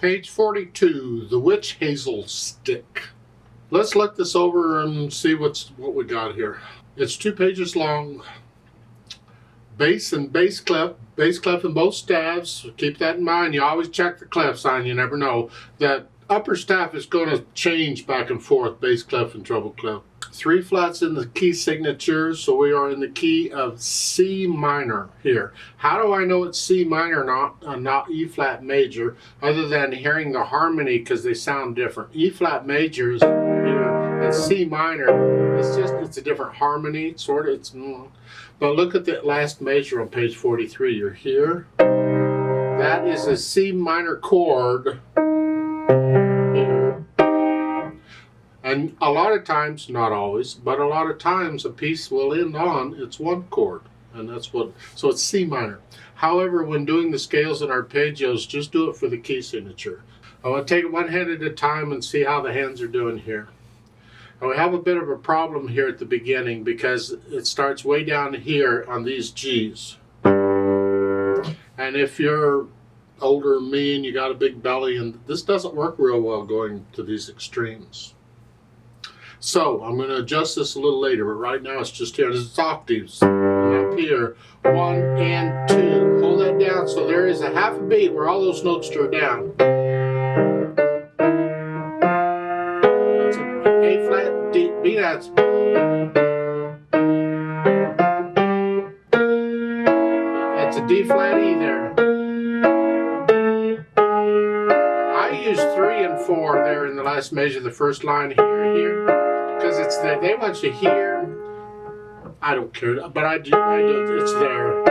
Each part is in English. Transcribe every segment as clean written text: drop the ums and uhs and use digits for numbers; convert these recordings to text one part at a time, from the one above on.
Page 42, the Witch Hazel Stick. Let's look this over and see what we got here. It's 2 pages long. Bass and bass clef in both staves. Keep that in mind. You always check the clef sign. You never know. That upper staff is going to change back and forth, bass clef and treble clef. 3 flats in the key signatures, so we are in the key of C minor here. How do I know it's C minor, not E flat major, other than hearing the harmony because they sound different? E flat major is here, and C minor, it's a different harmony, sort of. But look at the last measure on page 43. You're here. That is a C minor chord. And a lot of times, not always, but a lot of times a piece will end on its 1 chord. And that's what, so it's C minor. However, when doing the scales and arpeggios, just do it for the key signature. I want to take it one hand at a time and see how the hands are doing here. And we have a bit of a problem here at the beginning because it starts way down here on these G's. And if you're older than me and you got a big belly, and this doesn't work real well going to these extremes. So I'm going to adjust this a little later, but right now it's just here. It's octaves. And up here, 1 and 2. Hold that down so there is a half a beat where all those notes are down. It's an A flat, D, B that's. That's a D flat E there. I used 3 and 4 there in the last measure, the first line here. Because it's there, they want you here. I don't care, but I do, it's there.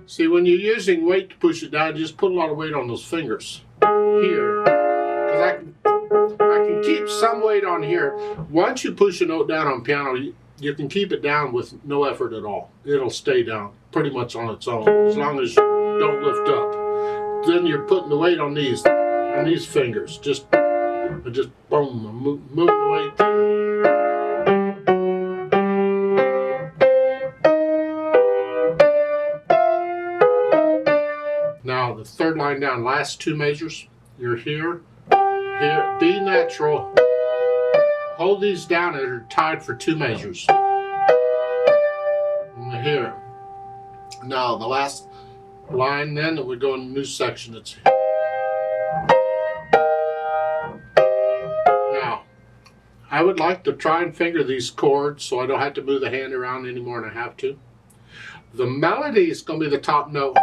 See, when you're using weight to push it down, just put a lot of weight on those fingers here. Because I can keep some weight on here. Once you push a note down on piano, you can keep it down with no effort at all. It'll stay down pretty much on its own, as long as you don't lift up. Then you're putting the weight on these fingers. Just boom, move the weight. Now the third line down, last 2 measures. You're here, here, B natural. Hold these down and they're tied for 2 measures. And here. Now the last line then that we go in the new section. It's I would like to try and finger these chords so I don't have to move the hand around any more than I have to. The melody is going to be the top note.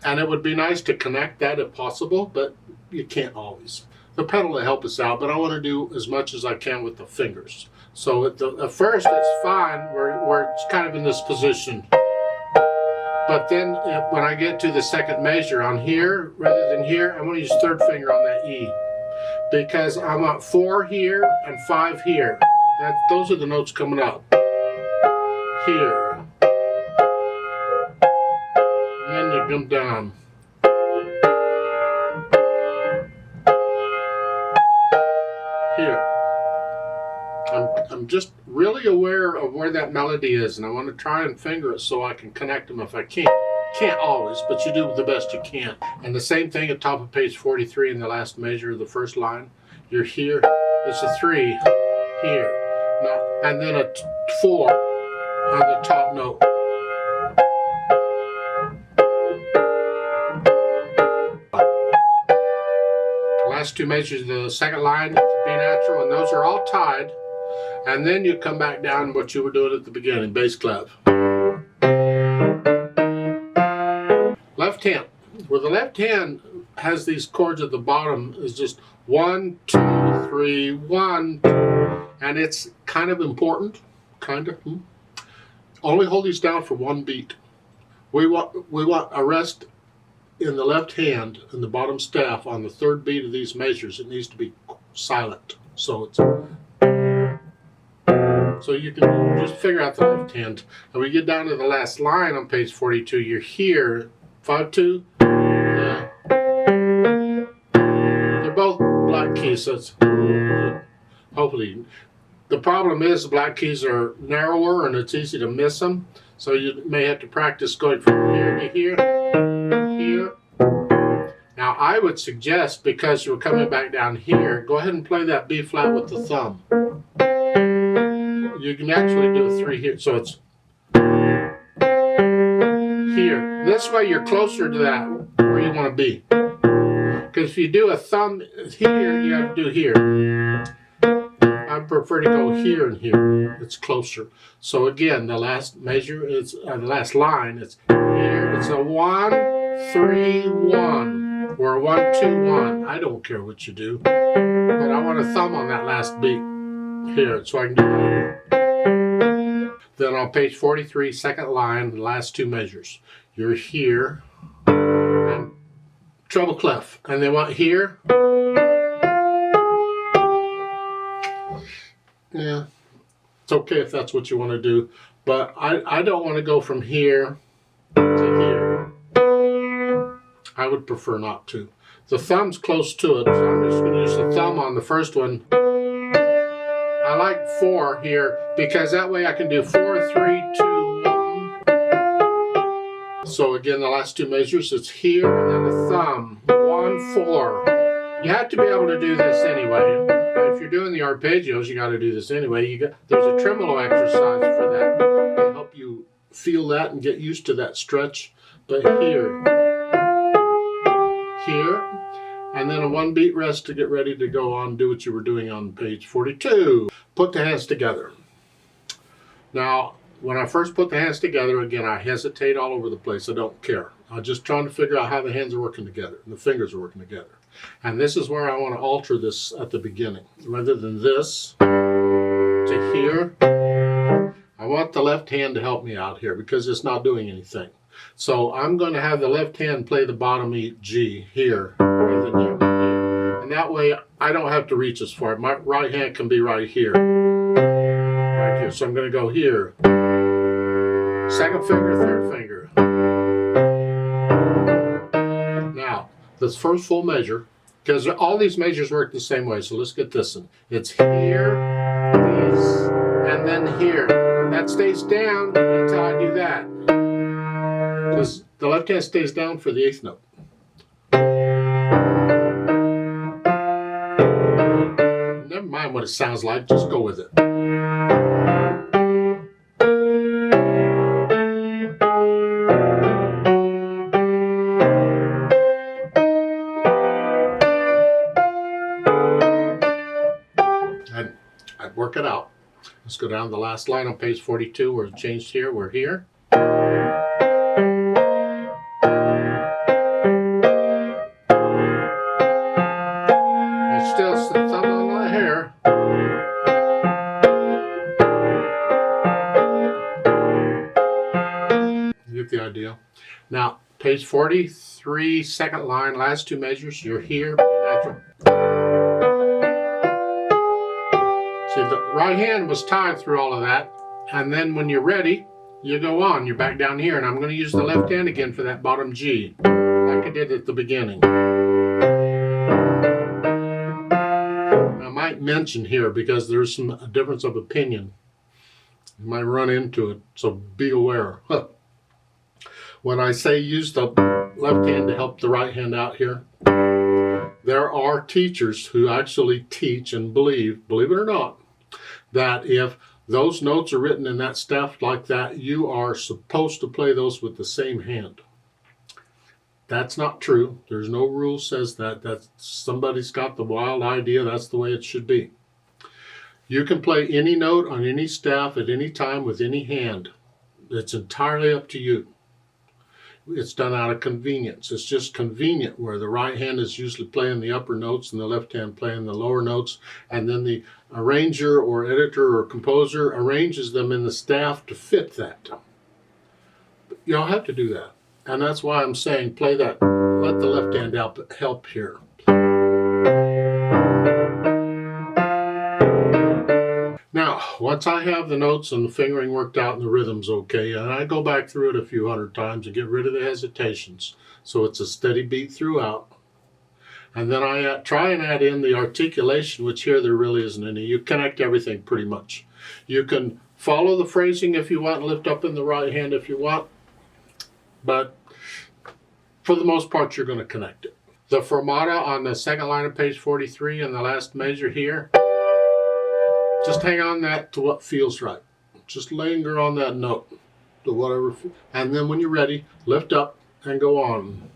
And it would be nice to connect that if possible, but you can't always. The pedal will help us out, but I want to do as much as I at the fingers. So at first it's fine where it's kind of in this position. But then when I get to the second measure on here, rather than here, I'm going to use 3rd finger on that E. Because I want 4 here and 5 here. Those are the notes coming up. Here. And then you come down. Here. I'm just really aware of where that melody is, and I want to try and finger it so I can connect them if I can. Can't always, but you do the best you can. And the same thing at top of page 43 in the last measure of the first line. You're here, it's a 3 here, now, and then a 4 on the top note. The last 2 measures of the second line, it's a B natural, and those are all tied. And then you come back down to what you were doing at the beginning, bass clef. Left hand. Well, the left hand has these chords at the bottom is just 1, 2, 3, 1, 2, and it's kind of important, Only hold these down for 1 beat. We want a rest in the left hand in the bottom staff on the 3rd beat of these measures. It needs to be silent, so it's. So you can just figure out the left hand. And we get down to the last line on page 42. You're here, 5, 2. Yeah. They're both black keys, so it's hopefully. The problem is the black keys are narrower and it's easy to miss them. So you may have to practice going from here to here, here. Now I would suggest, because you're coming back down here, go ahead and play that B flat with the thumb. You can actually do a 3 here, so it's here. This way you're closer to that where you want to be. Because if you do a thumb here, you have to do here. I prefer to go here and here. It's closer. So again, the last measure is the last line. It's here. It's a 1, 3, 1, or 1, 2, 1. I don't care what you do, but I want a thumb on that last beat here, so I can do that. Then on page 43, second line, the last 2 measures. You're here and treble clef, and they want here. Yeah, it's okay if that's what you want to do, but I don't want to go from here to here. I would prefer not to. The thumb's close to it, so I'm just going to use the thumb on the first one. I like 4 here because that way I can do 4, 3, 2, 1. So again, the last 2 measures, it's here and then the thumb. 1, 4. You have to be able to do this anyway. If you're doing the arpeggios, you got to do this anyway. There's a tremolo exercise for that to help you feel that and get used to that stretch. But here, and then a 1 beat rest to get ready to go on, do what you were doing on page 42. Put the hands together. Now, when I first put the hands together, again, I hesitate all over the place. I don't care. I'm just trying to figure out how the hands are working together and the fingers are working together. And this is where I want to alter this at the beginning. Rather than this to here, I want the left hand to help me out here because it's not doing anything. So I'm going to have the left hand play the bottom G here rather than here. And that way I don't have to reach as far. My right hand can be right here. Right here. So I'm going to go here. Second finger, third finger. Now, this first full measure, because all these measures work the same way, so let's get this one. It's here, these, and then here. That stays down until I do that. Because the left hand stays down for the 8th note. Never mind what it sounds like, just go with it. I'd work it out. Let's go down to the last line on page 42. We're changed here. We're here. And still some thumb on my hair. You get the idea. Now, page 43, second line, last 2 measures. You're here. Natural. See, the right hand was tied through all of that, and then when you're ready, you go on. You're back down here, and I'm going to use the left hand again for that bottom G, like I did at the beginning. I might mention here, because there's some difference of opinion. You might run into it, so be aware. When I say use the left hand to help the right hand out here, there are teachers who actually teach and believe it or not, that if those notes are written in that staff like that, you are supposed to play those with the same hand. That's not true. There's no rule says that. Somebody's got the wild idea that's the way it should be. You can play any note on any staff at any time with any hand. It's entirely up to you. It's done out of convenience. It's just convenient where the right hand is usually playing the upper notes and the left hand playing the lower notes, and then the arranger or editor or composer arranges them in the staff to fit that. You don't have to do that. And that's why I'm saying play that, let the left hand help here. Now, once I have the notes and the fingering worked out and the rhythm's okay, and I go back through it a few hundred times and get rid of the hesitations, so it's a steady beat throughout. And then I try and add in the articulation, which here there really isn't any. You connect everything pretty much. You can Follow the phrasing if you want, lift up in the right hand if you want, but for the most part, you're going to connect it. The fermata on the second line of page 43 and the last measure here, just hang on that to what feels right. Just linger on that note to whatever, and then when you're ready, lift up and go on.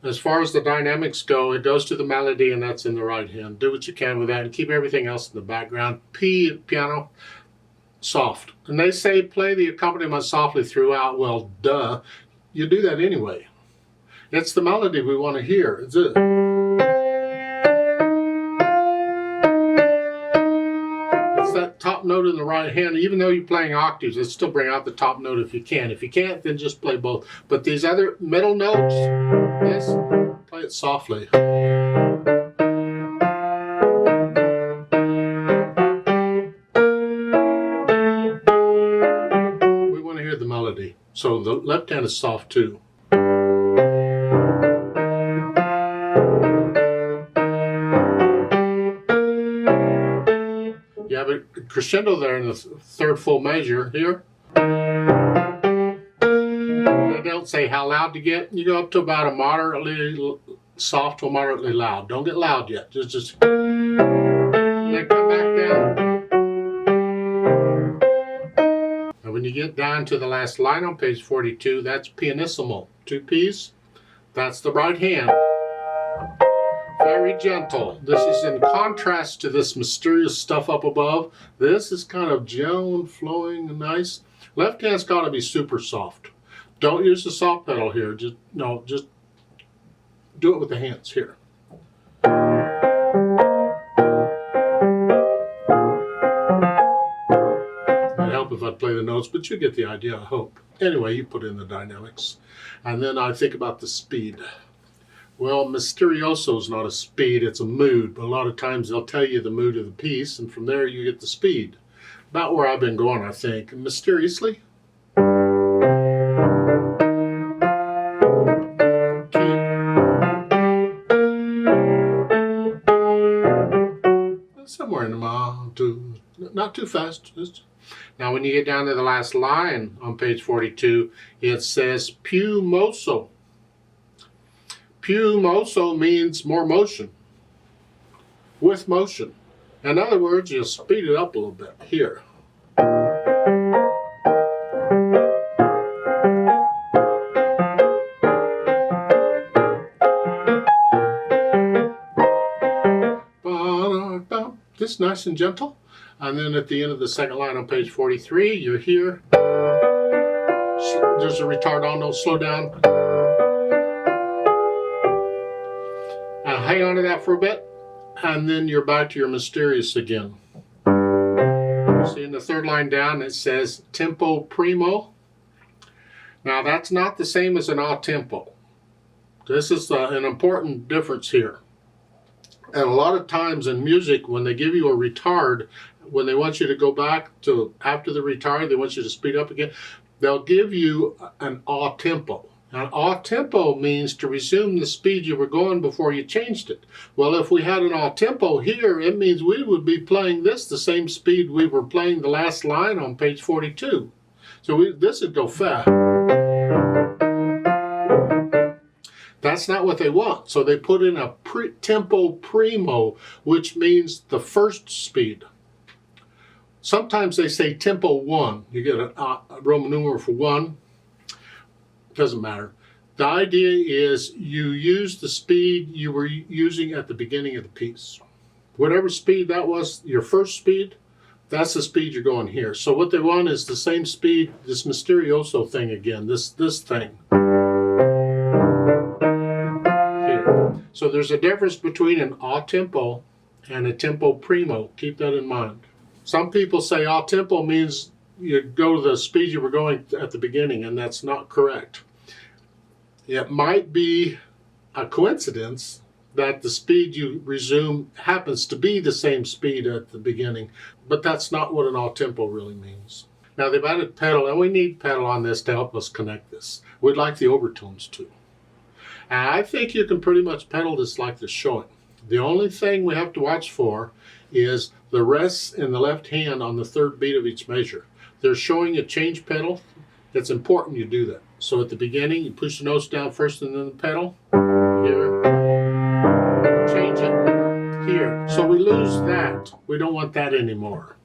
As far as the dynamics go, it goes to the melody, and that's in the right hand. Do what you can with that and keep everything else in the background. Piano, soft. And they say play the accompaniment softly throughout. Well, duh. You do that anyway. It's the melody we want to hear. It's it. It's that top note in the right hand. Even though you're playing octaves, let's still bring out the top note if you can. If you can't, then just play both. But these other middle notes, this, play it softly. We want to hear the melody. So the left hand is soft too. You have a crescendo there in the third full measure here. They don't say how loud to get. You go up to about a moderately soft to moderately loud. Don't get loud yet. Just then come back down. And when you get down to the last line on page 42, that's pianissimo. 2 P's. That's the right hand. Very gentle. This is in contrast to this mysterious stuff up above. This is kind of gentle and flowing and nice. Left hand's got to be super soft. Don't use the soft pedal here. Just do it with the hands here. It'd help if I'd play the notes, but you get the idea, I hope. Anyway, you put in the dynamics. And then I think about the speed. Well, Misterioso is not a speed, it's a mood. But a lot of times they'll tell you the mood of the piece, and from there you get the speed. About where I've been going, I think. Mysteriously. Somewhere in the mile, not too fast. Now when you get down to the last line on page 42, it says più mosso. Più mosso means more motion, with motion. In other words, you'll speed it up a little bit here. Just nice and gentle. And then at the end of the second line on page 43, you hear there's a retardando, slow down. And hang on to that for a bit, and then you're back to your mysterious again. See in the third line down it says tempo primo. Now that's not the same as an a tempo. This is an important difference here. And a lot of times in music, when they give you a retard, when they want you to go back to after the retard, they want you to speed up again, they'll give you an a tempo. Now, a tempo means to resume the speed you were going before you changed it. Well, if we had an a tempo here, it means we would be playing this the same speed we were playing the last line on page 42. So this would go fast. That's not what they want. So they put in a tempo primo, which means the first speed. Sometimes they say tempo 1. You get a Roman numeral for 1. Doesn't matter. The idea is you use the speed you were using at the beginning of the piece. Whatever speed that was, your first speed, that's the speed you're going here. So what they want is the same speed, this Misterioso thing again, this thing. Here. So there's a difference between an a tempo and a tempo primo. Keep that in mind. Some people say a tempo means you go to the speed you were going at the beginning, and that's not correct. It might be a coincidence that the speed you resume happens to be the same speed at the beginning, but that's not what an a tempo really means. Now they've added pedal, and we need pedal on this to help us connect this. We'd like the overtones too. And I think you can pretty much pedal this like this showing. The only thing we have to watch for is the rests in the left hand on the third beat of each measure. They're showing a change pedal. It's important you do that. So at the beginning, you push the notes down first and then the pedal. Here. Change it here. So we lose that. We don't want that anymore.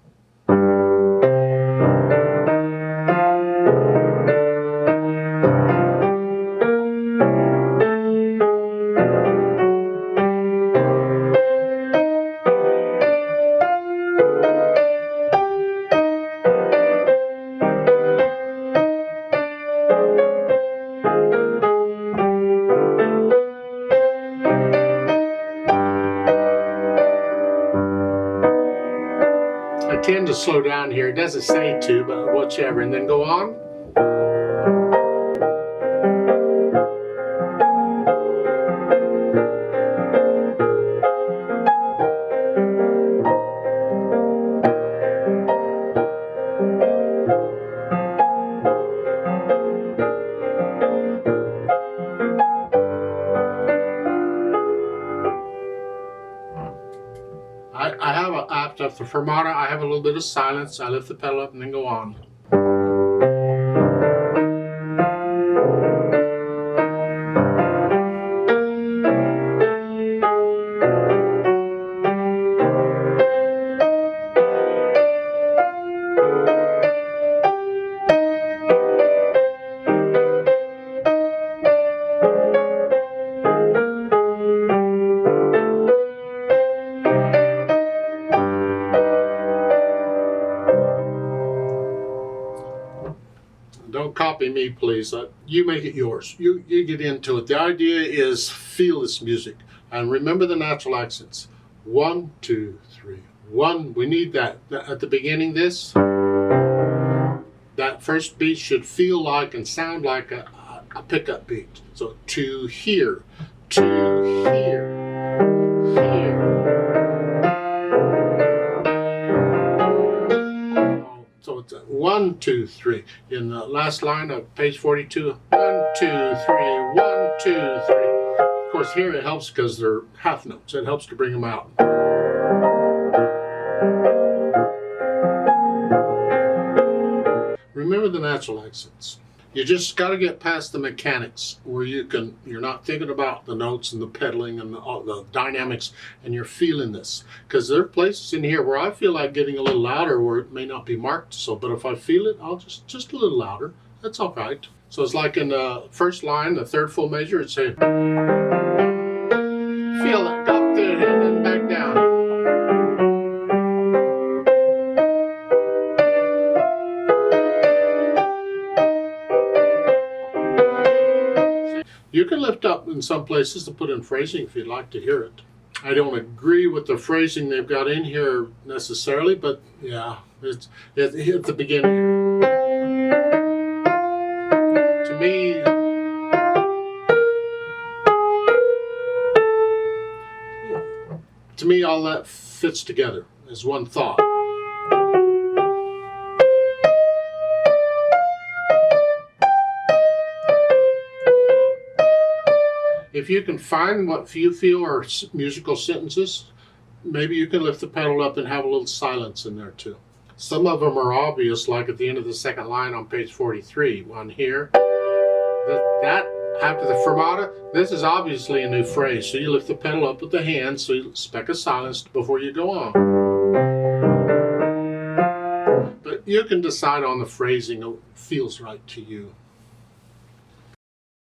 I tend to slow down here. It doesn't say to, but whichever, and then go on. I have after the fermata, I have a little bit of silence. I lift the pedal up and then go on. Don't copy me, please. You make it yours. You get into it. The idea is feel this music and remember the natural accents. 1, 2, 3. 1. We need that at the beginning. That first beat should feel like and sound like a pickup beat. So to here, to here, here. So it's 1, 2, 3. In the last line of page 42, 1, 2, 3, 1, 2, 3. Of course, here it helps because they're half notes. It helps to bring them out. Remember the natural accents. You just got to get past the mechanics where you're not thinking about the notes and the pedaling and the dynamics, and you're feeling this. Because there are places in here where I feel like getting a little louder where it may not be marked so, but if I feel it, I'll just a little louder. That's all right. So it's like in the first line, the third full measure, it's a feel that up there and then back down. You can lift up in some places to put in phrasing if you'd like to hear it. I don't agree with the phrasing they've got in here necessarily, but yeah, it's at the beginning. To me, all that fits together as one thought. If you can find what you feel are musical sentences, maybe you can lift the pedal up and have a little silence in there too. Some of them are obvious, like at the end of the second line on page 43. One here. That after the fermata, this is obviously a new phrase. So you lift the pedal up with the hand, so you speck a silence before you go on. But you can decide on the phrasing that feels right to you.